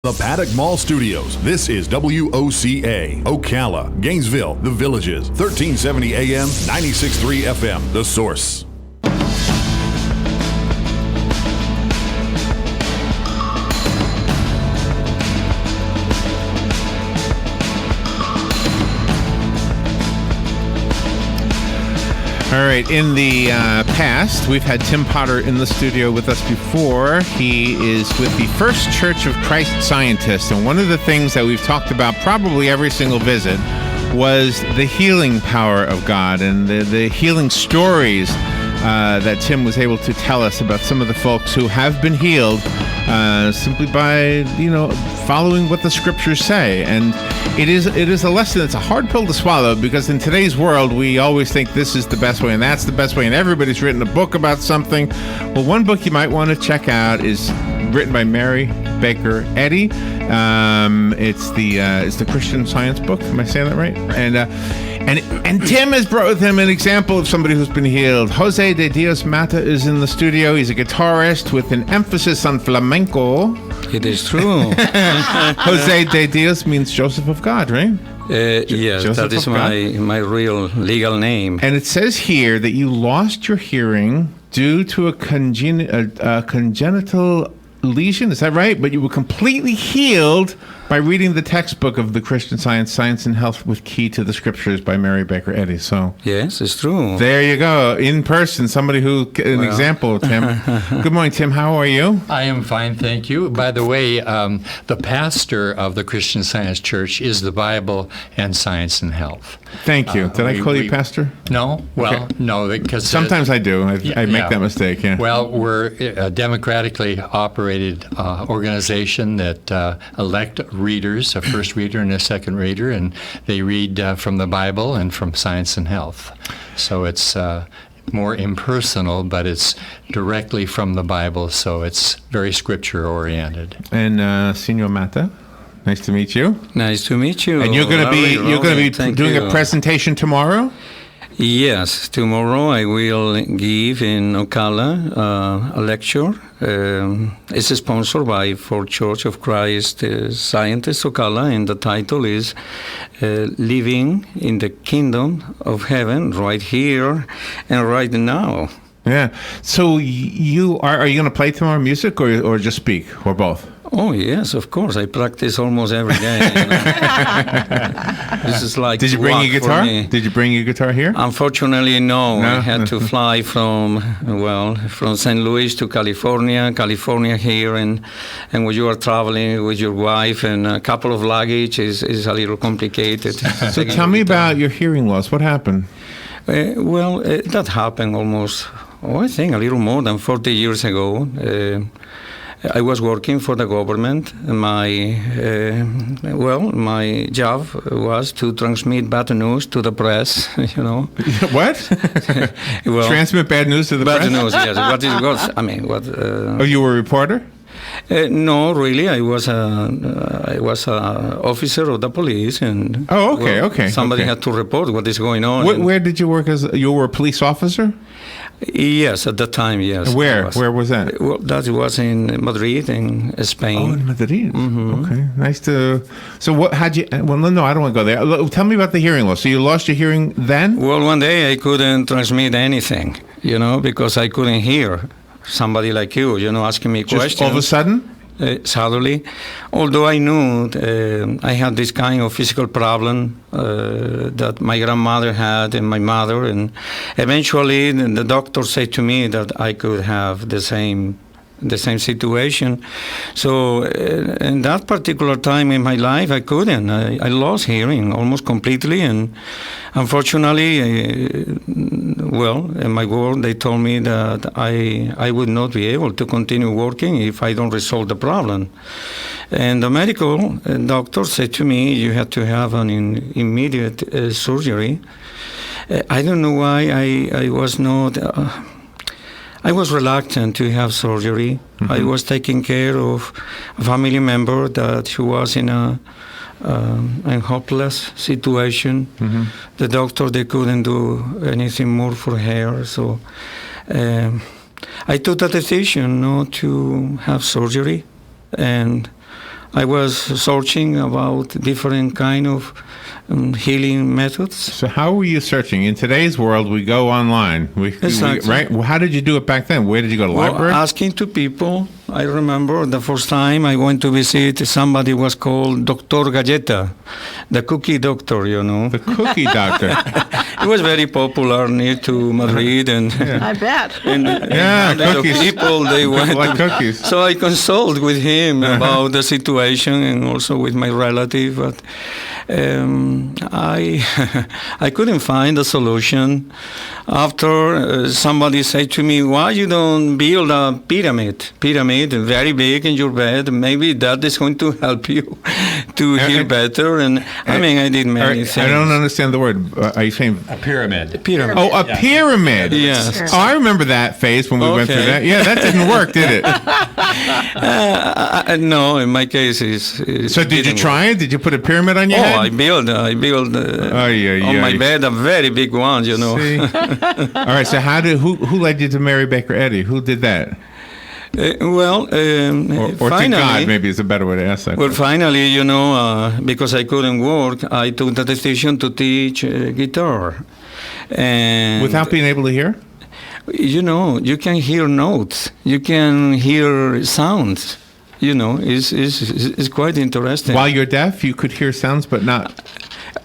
The Paddock Mall Studios. This is WOCA, Ocala, Gainesville, The Villages, 1370 AM, 96.3 FM, The Source. All right, in the past, we've had Tim Potter in the studio with us before. He is with the First Church of Christ Scientists, and one of the things that we've talked about probably every single visit was the healing power of God and the healing stories that Tim was able to tell us about some of the folks who have been healed simply by, following what the scriptures say. And it is a lesson that's a hard pill to swallow, because in today's world, we always think this is the best way and that's the best way, and everybody's written a book about something. Well, one book you might want to check out is written by Mary Baker Eddy. It's the Christian Science book. Am I saying that right? And Tim has brought with him an example of somebody who's been healed. Jose de Dios Mata is in the studio. He's a guitarist with an emphasis on flamenco. It is true. Jose de Dios means Joseph of God, right? Yes, Joseph that is my real legal name. And it says here that you lost your hearing due to a congenital lesion. Is that right? But you were completely healed by reading the textbook of the Christian Science and Health with Key to the Scriptures by Mary Baker Eddy. So yes, it's true. There you go. In person, somebody example, Tim. Good morning, Tim. How are you? I am fine, thank you. By the way, the pastor of the Christian Science Church is the Bible and Science and Health. Thank you. Did I call you pastor? No. Well, okay. No, because sometimes I do. I make that mistake. Yeah. Well, we're a democratically operated organization that elect readers, a first reader and a second reader, and they read from the Bible and from Science and Health. So it's more impersonal, but it's directly from the Bible, so it's very scripture-oriented. And Senor Mata, nice to meet you. Nice to meet you. And you're going to be doing a presentation tomorrow? Yes, tomorrow I will give in Ocala a lecture. It's sponsored by For Church of Christ Scientists Ocala, and the title is Living in the Kingdom of Heaven right here and right now. Yeah. So are you going to play tomorrow, music or just speak, or both? Oh, yes, of course. I practice almost every day. This is like Did you bring your guitar? Did you bring your guitar here? Unfortunately, no. I had to fly from St. Louis to California here, and when you are traveling with your wife and a couple of luggage is a little complicated. So tell me about your hearing loss. What happened? That happened almost, I think, a little more than 40 years ago. I was working for the government. My job was to transmit bad news to the press. What? Transmit bad news to the press? Bad news, yes. What it was? I mean, what? You were a reporter? No, really. I was a officer of the police, and somebody had to report what is going on. Where did you work you were a police officer? Yes, at the time, yes. Where was that? Well, that was in Madrid, in Spain. Oh, in Madrid. Mm-hmm. Okay, nice to. So what? How'd you? Well, no, I don't want to go there. Tell me about the hearing loss. So you lost your hearing then? Well, one day I couldn't transmit anything, because I couldn't hear somebody like you, asking me questions. Just all of a sudden? Suddenly, although I knew I had this kind of physical problem that my grandmother had and my mother, and eventually the doctor said to me that I could have the same situation. So in that particular time in my life, I couldn't. I lost hearing almost completely, and unfortunately, in my work, they told me that I would not be able to continue working if I don't resolve the problem. And the medical doctor said to me, you had to have an immediate surgery. I don't know why I was not... I was reluctant to have surgery. Mm-hmm. I was taking care of a family member that was in a hopeless situation. Mm-hmm. The doctor, they couldn't do anything more for her. So I took the decision not to have surgery. And I was searching about different kind of healing methods. So how were you searching? In today's world, we go online. Exactly. Right? Well, how did you do it back then? Where did you go to the library? Asking to people. I remember the first time I went to visit somebody was called Dr. Galleta, the cookie doctor, you know. The cookie doctor. It was very popular near to Madrid, and I bet. and cookies. the people they went Like cookies. So I consulted with him about the situation and also with my relative, but I couldn't find a solution. After somebody said to me, "Why you don't build a pyramid very big in your bed? Maybe that is going to help you to heal better." And I mean, I did many things. I don't understand the word. Are you saying A pyramid. Pyramid. Oh, a pyramid. Yes. Oh, I remember that phase when we went through Okay. that. Yeah, that didn't work, did it? No, in my case, So did you try it? Did you put a pyramid on your head? I built on my bed a very big one, you know. See? All right. So who led you to marry Baker Eddy? Who did that? Or Or to God, maybe is a better way to ask that. Well, finally, you know, because I couldn't work, I took the decision to teach guitar. And Without being able to hear? you know, you can hear notes, you can hear sounds. You know, it's quite interesting. While you're deaf, you could hear sounds, but not.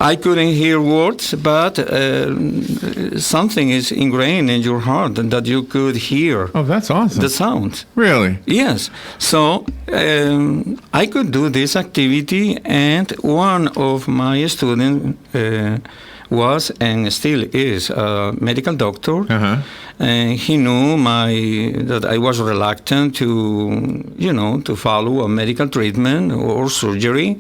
I couldn't hear words, but something is ingrained in your heart that you could hear Oh, that's awesome. the sound. Really? Yes. So I could do this activity, and one of my students was and still is a medical doctor. Uh-huh. And he knew that I was reluctant to, you know, to follow a medical treatment or surgery,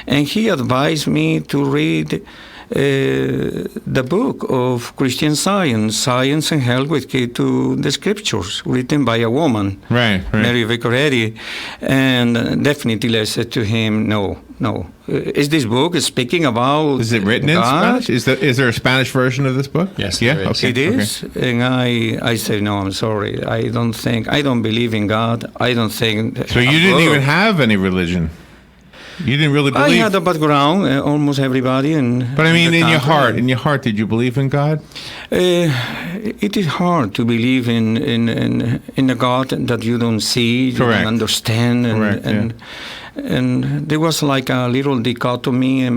and he advised me to read the book of Christian Science and Health with Key to the Scriptures, written by a woman, Right. Mary Baker Eddy, and definitely I said to him, no. Is this book speaking about Is it written in God? Spanish? Is there a Spanish version of this book? Yes, Yeah. there is. Okay. It is, and I said, no, I'm sorry. I don't believe in God. I don't think. So you didn't even have any religion. You didn't really I believe. had a background, almost everybody, But I mean, the country. in your heart, did you believe in God? It is hard to believe in a God that you don't see, you Correct. don't understand, Correct, and there was like a little dichotomy in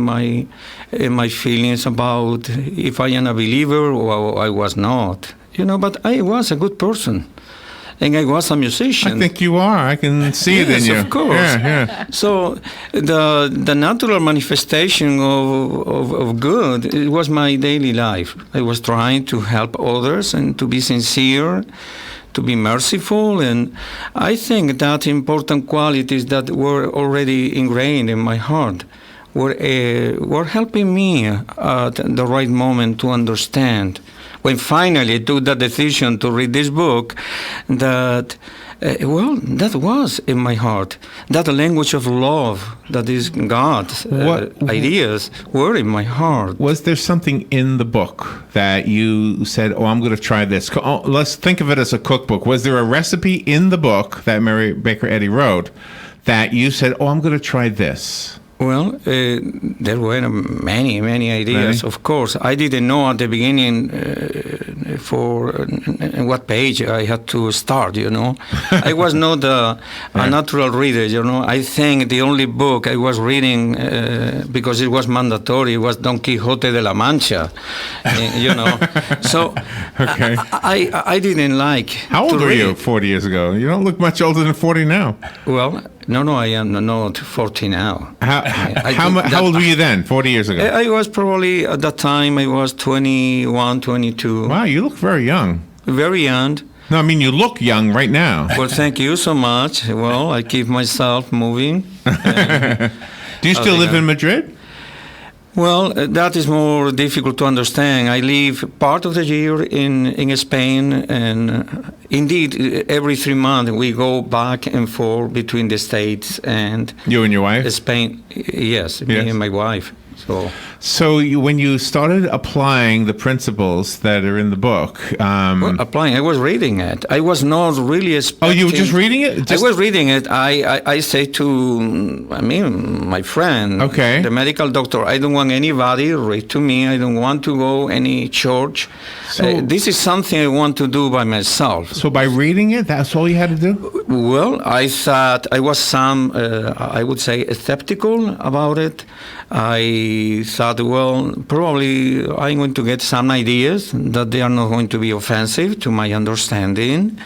my feelings about if I am a believer or I was not, you know. But I was a good person, and I was a musician. I think you are. I can see it in Yes, you. of course. Yeah. So the natural manifestation of good, it was my daily life. I was trying to help others and to be sincere, to be merciful, and I think that important qualities that were already ingrained in my heart were helping me at the right moment to understand. When finally I took the decision to read this book, that was in my heart. That language of love, that is God's ideas, were in my heart. Was there something in the book that you said, "Oh, I'm going to try this"? Let's think of it as a cookbook. Was there a recipe in the book that Mary Baker Eddy wrote that you said, "Oh, I'm going to try this"? Well, there were many ideas, of course. I didn't know at the beginning for what page I had to start, you know. I was not a natural reader, you know. I think the only book I was reading, because it was mandatory, was Don Quixote de la Mancha, you know. So Okay. I didn't like How old to were you read. 40 years ago? You don't look much older than 40 now. Well, no, I am not 40 now. How old were you then, 40 years ago? I was probably, at that time, I was 21, 22. Wow, you look very young. Very young. No, I mean, you look young right now. Well, thank you so much. Well, I keep myself moving. Do you still live in Madrid? Well, that is more difficult to understand. I live part of the year in Spain, and indeed, every 3 months we go back and forth between the States and You and your wife? Spain. Yes, me and my wife. So when you started applying the principles that are in the book, applying, I was reading it. I was not really expecting. Oh, you were just reading it? I was reading it. I say to, my friend, okay, the medical doctor, I don't want anybody read to me. I don't want to go any church. So, this is something I want to do by myself. So by reading it, that's all you had to do? Well, I thought I was I would say, skeptical about it. I thought, well, probably I'm going to get some ideas that they are not going to be offensive to my understanding.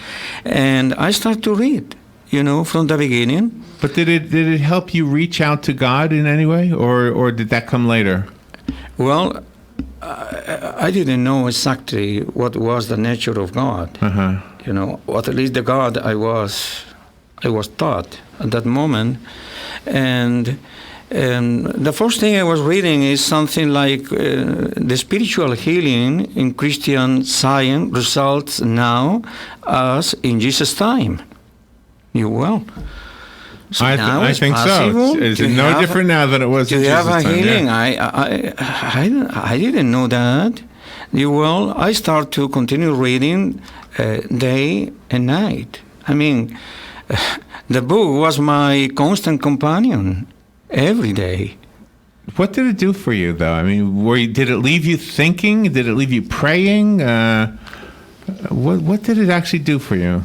And I start to read, from the beginning. But did it help you reach out to God in any way, or did that come later? Well, I didn't know exactly what was the nature of God. Or at least the God I was taught at that moment. And the first thing I was reading is something like the spiritual healing in Christian science results now as in Jesus' time. So I think so. It's no different now than it was in Jesus' time. To have a healing, yeah. I didn't know that. I start to continue reading day and night. I mean, the book was my constant companion every day. What did it do for you, though? I mean, did it leave you thinking? Did it leave you praying? What did it actually do for you?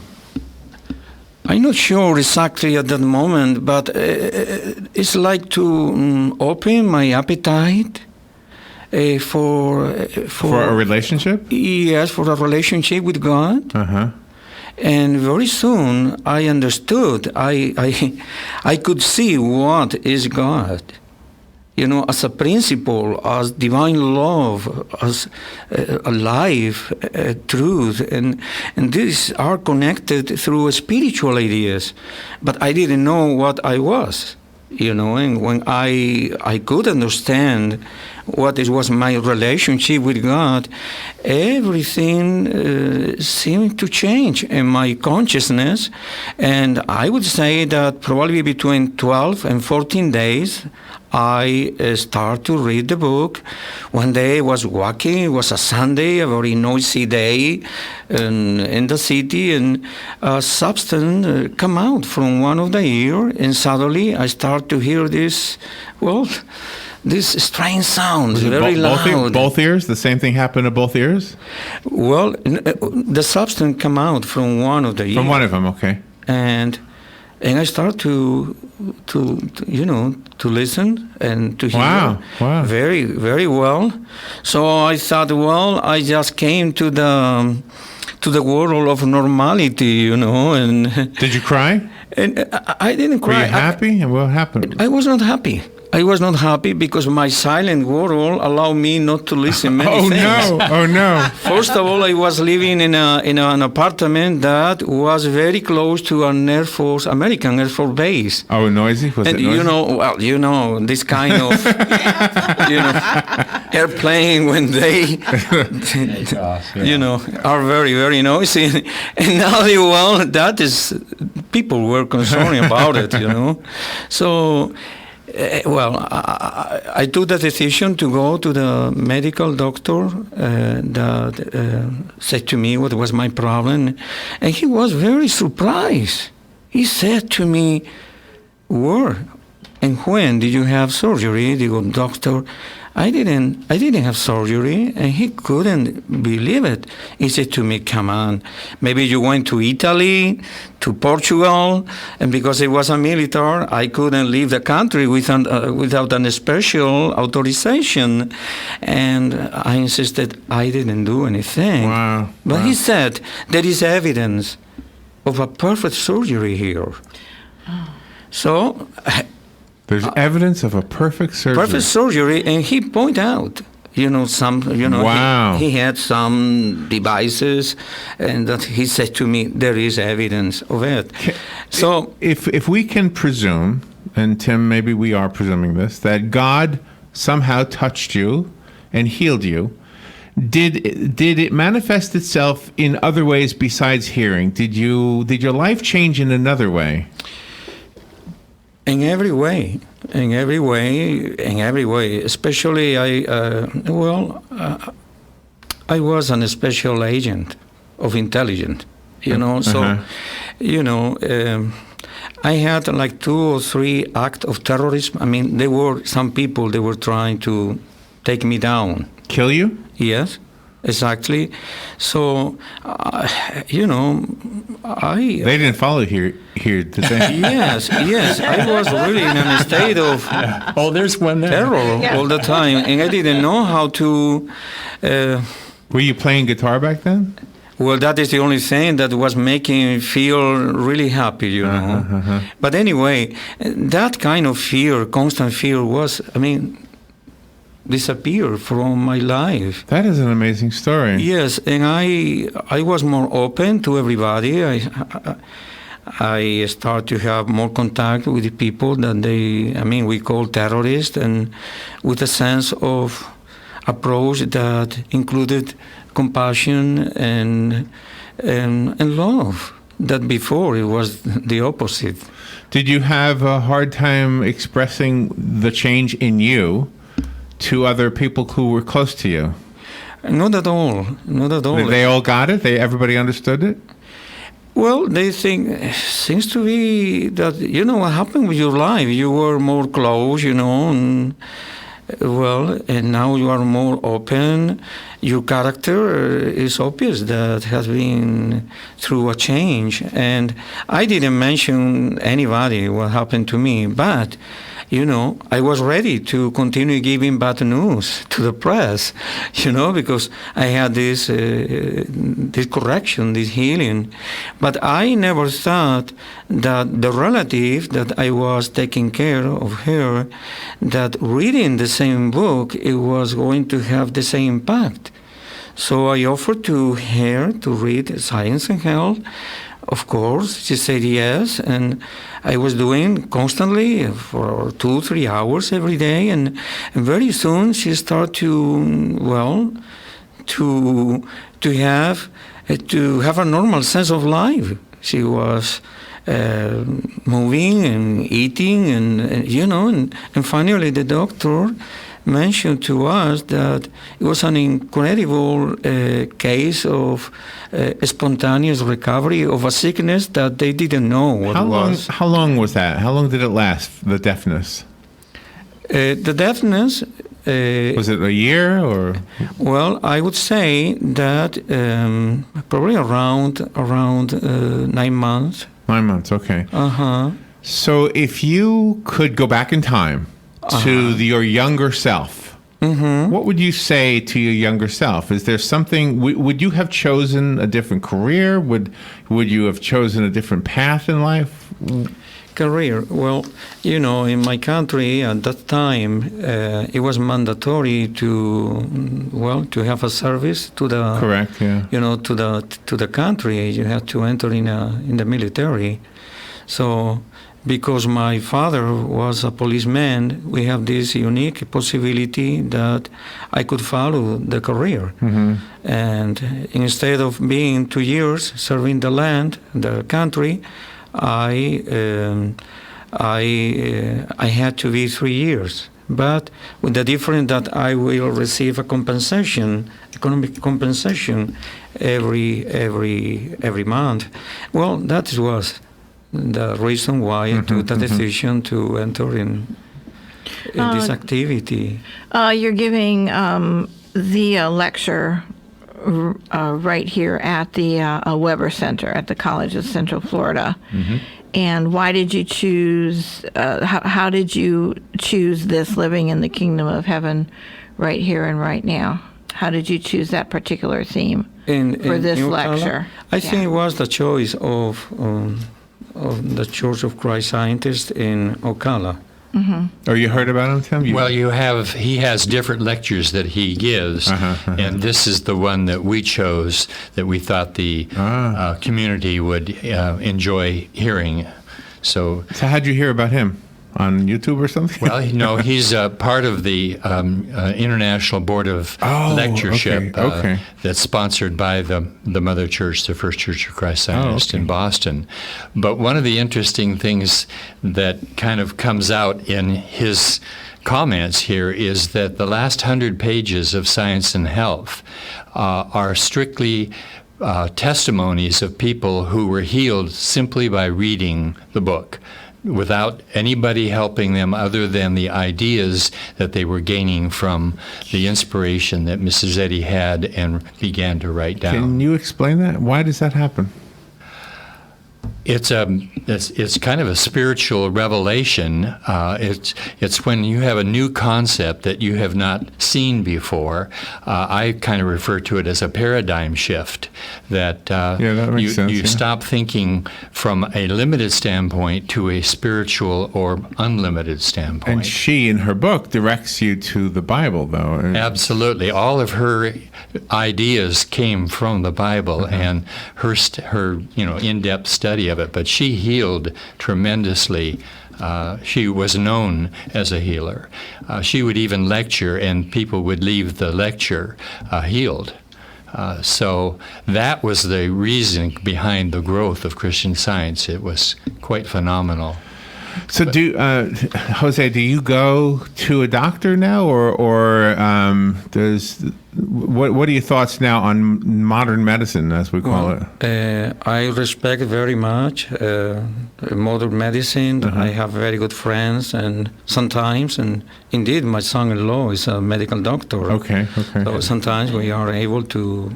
I'm not sure exactly at that moment, but it's like to open my appetite for a relationship. Yes, for a relationship with God. And very soon I understood. I could see what is God. As a principle, as divine love, as a life, truth, and these are connected through spiritual ideas. But I didn't know what I was, and when I could understand what was my relationship with God, everything seemed to change in my consciousness. And I would say that probably between 12 and 14 days, I start to read the book. One day I was walking, it was a Sunday, a very noisy day in the city, and a substance come out from one of the ear, and suddenly I start to hear this strange sound, very loud. Both ears? The same thing happened to both ears? Well, the substance come out from one of the ears. From one of them, okay. And I start to listen and to hear very, very well. So I thought, I just came to the world of normality, and Did you cry? And I didn't cry. Were you happy? And what happened? I was not happy. I was not happy because my silent world allowed me not to listen many things. Oh no! First of all, I was living in an apartment that was very close to an American Air Force base. Oh, noisy? Was it noisy? This kind of, airplane when they, are very, very noisy. And now, that is, people were concerned about it, So, I took the decision to go to the medical doctor that said to me what was my problem, and he was very surprised. He said to me, "Where and when did you have surgery?" I go, "Doctor, I didn't have surgery," and he couldn't believe it. He said to me, "Come on, maybe you went to Italy, to Portugal, and because it was a military, I couldn't leave the country without a special authorization." And I insisted I didn't do anything. Wow. But he said, "There is evidence of a perfect surgery here." So there's evidence of a perfect surgery. Perfect surgery, and he pointed out, Wow. he had some devices, and that he said to me, there is evidence of it. So, if we can presume, and Tim, maybe we are presuming this, that God somehow touched you and healed you, did it manifest itself in other ways besides hearing? Did your life change in another way? In every way. in every way. Especially, I was a special agent of intelligence, So, I had like 2 or 3 acts of terrorism. I mean, there were some people, they were trying to take me down. Kill you? Yes, exactly. So, I... They didn't follow here, did they? Yes. I was really in a state of there's one there. terror all the time, and I didn't know how to... Were you playing guitar back then? Well, that is the only thing that was making me feel really happy, But anyway, that kind of fear, constant fear disappeared from my life. That is an amazing story. Yes, and I was more open to everybody. I start to have more contact with the people that we call terrorists, and with a sense of approach that included compassion and love. That before it was the opposite. Did you have a hard time expressing the change in you to other people who were close to you? Not at all. They all got it? Everybody understood it? Well, they think, seems to be that, what happened with your life? You were more close, and now you are more open. Your character is obvious that has been through a change. And I didn't mention anybody what happened to me, but I was ready to continue giving bad news to the press, because I had this correction, this healing. But I never thought that the relative that I was taking care of her, that reading the same book, it was going to have the same impact. So I offered to her to read Science and Health. Of course, she said yes, and I was doing constantly for 2-3 hours every day, and very soon she started to have a normal sense of life. She was moving and eating, and finally the doctor mentioned to us that it was an incredible case of spontaneous recovery of a sickness that they didn't know what it was. How long was that? How long did it last, the deafness? The deafness... was it a year or? Well, I would say that probably around 9 months. 9 months, okay. Uh-huh. So if you could go back in time to your younger self, what would you say to your younger self? Is there something, would you have chosen a different career? Would you have chosen a different path in life? Career. Well, in my country at that time, it was mandatory to have a service to the... Correct, yeah. To the country. You had to enter in the military. So... because my father was a policeman, we have this unique possibility that I could follow the career. Mm-hmm. And instead of being 2 years serving the land, the country, I had to be 3 years. But with the difference that I will receive a economic compensation every month. Well, that was the reason why I took the decision to enter in this activity. You're giving the lecture right here at the Weber Center at the College of Central Florida. Mm-hmm. And why did you choose, how did you choose this, living in the kingdom of heaven right here and right now? How did you choose that particular theme for this lecture? I think it was the choice of the Church of Christ Scientists in Ocala. Mm-hmm. Oh, you heard about him, Tim? Well, he has different lectures that he gives, and this is the one that we chose that we thought the community would enjoy hearing. So how'd you hear about him? on YouTube or something? Well, no, he's part of the International Board of Lectureship okay. That's sponsored by the Mother Church, the First Church of Christ Zionist in Boston. But one of the interesting things that kind of comes out in his comments here is that the last 100 pages of Science and Health are strictly testimonies of people who were healed simply by reading the book, without anybody helping them other than the ideas that they were gaining from the inspiration that Mrs. Eddy had and began to write down. Can you explain that? Why does that happen? It's kind of a spiritual revelation. It's when you have a new concept that you have not seen before. I kind of refer to it as a paradigm shift. That makes sense, you stop thinking from a limited standpoint to a spiritual or unlimited standpoint. And she, in her book, directs you to the Bible, though. Absolutely, all of her ideas came from the Bible and her in-depth study of it. But she healed tremendously. She was known as a healer. She would even lecture, and people would leave the lecture healed. So that was the reason behind the growth of Christian Science. It was quite phenomenal. So, Jose, do you go to a doctor now, or what are your thoughts now on modern medicine, as we call it? I respect very much modern medicine. I have very good friends, and indeed, my son-in-law is a medical doctor. Okay. So sometimes we are able to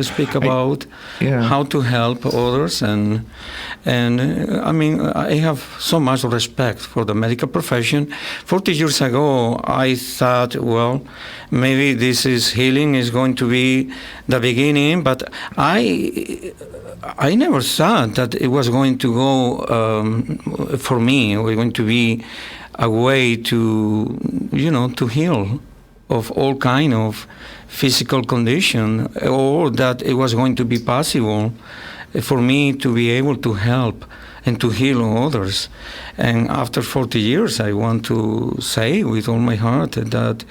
speak about how to help others, and I mean, I have so much respect for the medical profession. 40 years ago, I thought, well, maybe healing is going to be the beginning, but I never thought that it was going to go for me. It was going to be a way to heal of all kind of physical condition, or that it was going to be possible for me to be able to help and to heal others. And after 40 years, I want to say with all my heart that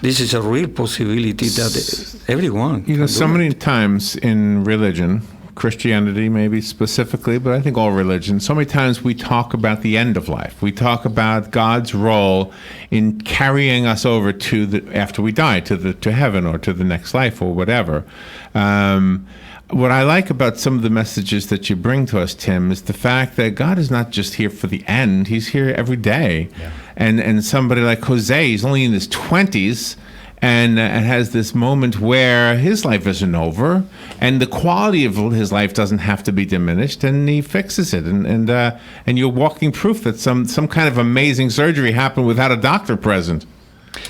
this is a real possibility that everyone can so do many it. times in religion, Christianity maybe specifically, but I think all religions, so many times we talk about the end of life. We talk about God's role in carrying us over to after we die, to heaven or to the next life or whatever. What I like about some of the messages that you bring to us, Tim, is the fact that God is not just here for the end. He's here every day. Yeah. And somebody like Jose, he's only in his 20s, and has this moment where his life isn't over, and the quality of his life doesn't have to be diminished, and he fixes it. And you're walking proof that some kind of amazing surgery happened without a doctor present.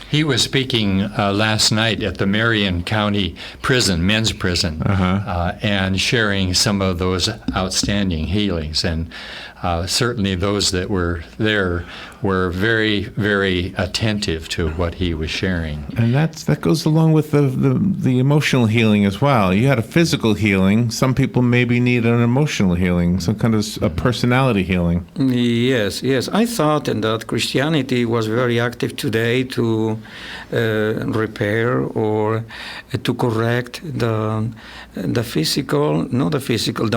He was speaking last night at the Marion County Prison, men's prison, and sharing some of those outstanding healings. And certainly those that were there were very, very attentive to what he was sharing. And that goes along with the emotional healing as well. You had a physical healing. Some people maybe need an emotional healing, some kind of a personality healing. Yes. I thought that Christianity was very active today to repair or to correct the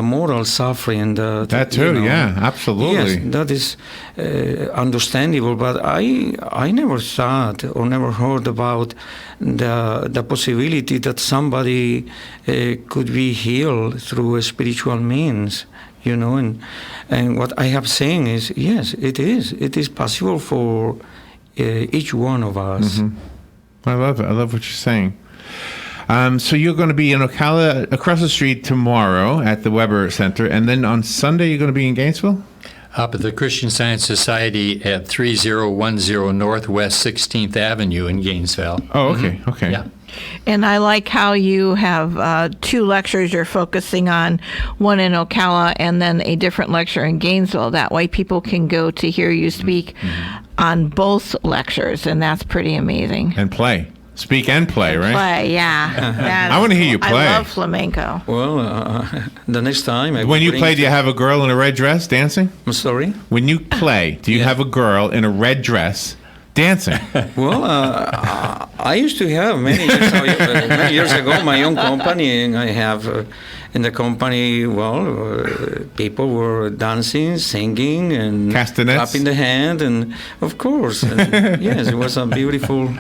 moral suffering. That too, yeah, absolutely. Yes, that is understandable, but I never thought or never heard about the possibility that somebody could be healed through a spiritual means, and what I have saying is, yes, it is possible for each one of us. Mm-hmm. I love it. I love what you're saying. So you're going to be in Ocala, across the street tomorrow at the Weber Center, and then on Sunday you're going to be in Gainesville? Up at the Christian Science Society at 3010 Northwest 16th Avenue in Gainesville. Oh, okay, okay. Yeah. And I like how you have 2 lectures you're focusing on, one in Ocala and then a different lecture in Gainesville. That way people can go to hear you speak on both lectures, and that's pretty amazing. And play. Speak and play, right? Play, yeah. I wanna hear you play. I love flamenco. Well, the next time When you play, do you have a girl in a red dress dancing? I'm sorry? When you play, do you have a girl in a red dress dancing? Well, I used to have many years ago my own company, and I have in the company, people were dancing, singing, and Castanets? clapping the hand, and of course, and yes, it was a beautiful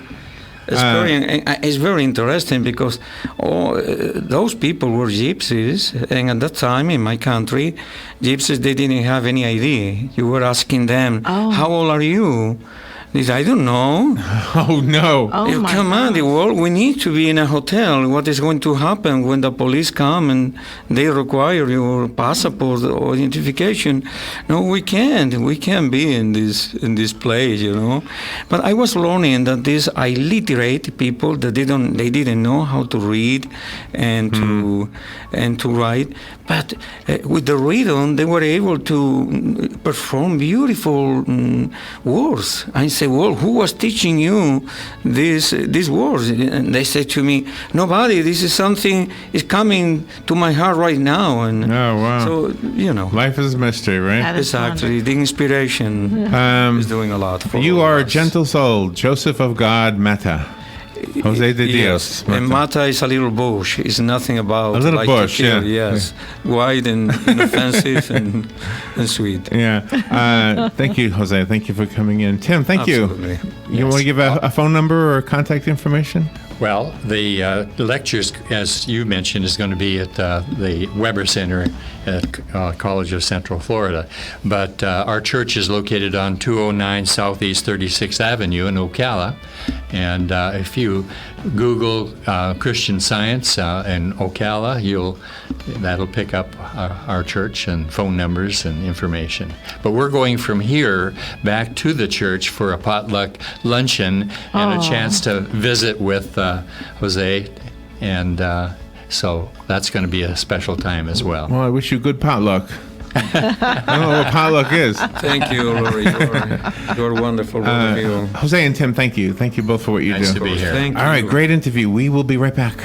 experience. And it's very interesting because those people were gypsies, and at that time in my country, gypsies, they didn't have any idea. You were asking them, how old are you? They said, I don't know. Oh, no. Oh, my Come on, God. we need to be in a hotel. What is going to happen when the police come and they require your passport or identification? No, we can't. We can't be in this place, you know. But I was learning that these illiterate people that they didn't know how to read and to write, but with the rhythm they were able to perform beautiful words. I said, well, who was teaching you these words? And they said to me, nobody. This is something is coming to my heart right now. And Oh, wow. so, Life is a mystery, right? That is exactly, the inspiration is doing a lot for You all are a of us. gentle soul, Joseph of God Mata. Jose de Dios. Yes, and Mata is a little bush. It's nothing about A little like bush, to kill. yeah. Yes, wide and inoffensive and sweet. Yeah. Thank you, Jose. Thank you for coming in. Tim, thank Absolutely. you. You want to give a phone number or contact information? Well, the lectures, as you mentioned, is going to be at the Weber Center at College of Central Florida. But our church is located on 209 Southeast 36th Avenue in Ocala. And if you Google Christian Science in Ocala, that'll pick up our church and phone numbers and information. But we're going from here back to the church for a potluck luncheon and a chance to visit with Jose, and so that's going to be a special time as well. Well, I wish you good potluck. I don't know what potluck is. Thank you, Lori. You're wonderful. Both of you. Jose and Tim, thank you. Thank you both for what you Nice do. to be here. Thank All right, you. great interview. We will be right back.